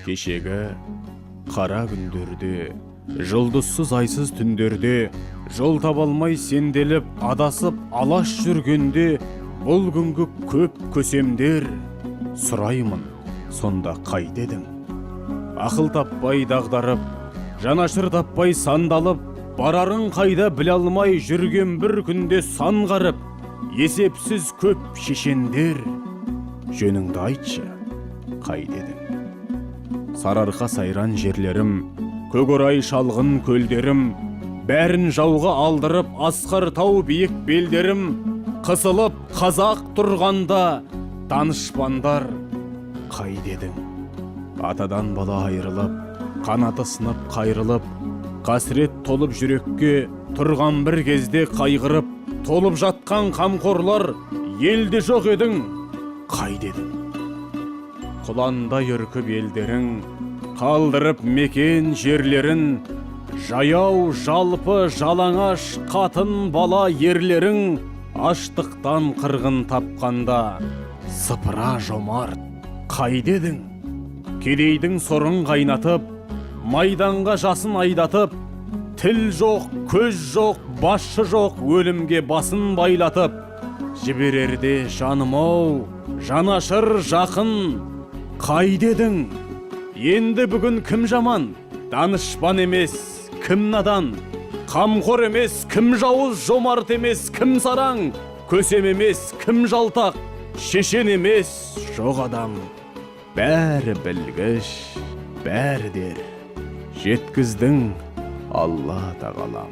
Кешегі қара күндерде, жұлдызсыз айсыз түндерде, жол таба алмай сенделіп, адасып алаш жүргенде, бұл күнгі көп көсемдер, сұраймын, сонда қайда едің? Ақыл таппай дағдарып, жанашыр таппай сандалып, барарын қайда біле алмай жүрген бір күнде сан қарып, есепсіз көп шешендер, жөніңді айтшы, қайда едің? Сарыарқа сайран жерлерім, көкорай шалғын көлдерім, бәрін жауға алдырып, асқар тау биік белдерім, қысылып қазақ тұрғанда, данышпандар, қайда едің? Атадан бала айрылып, қанаты сынып қайрылып, қасірет толып жүрекке тұрған бір кезде қайғырып, толып жатқан қамқорлар, елде жоқ едің, қайда едің? Құландай үркіп елдерің, қалдырып мекен жерлерін, жаяу жалпы жалаңаш қатын бала ерлерің, аштықтан қырғын тапқанда, сыпыра жомарт, қайда едің? Кедейдің сорын қайнатып, майданға жасын айдатып, тіл жоқ, көз жоқ, басшы жоқ, өлімге басын байлатып, жіберерде жаным-ау, жанашыр жақын, қайда едің? Енді бүгін кім жаман? Данышпан емес, кім надан? Қамқор емес, кім жауыз? Жомарт емес, кім сараң? Көсем емес, кім жалтақ? Шешен емес, жоқ адам. Бәрі білгіш, бәрі дер, жеткіздің Алла тағалам.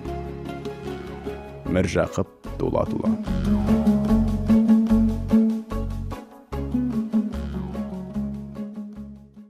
Міржақып Дулатұлы.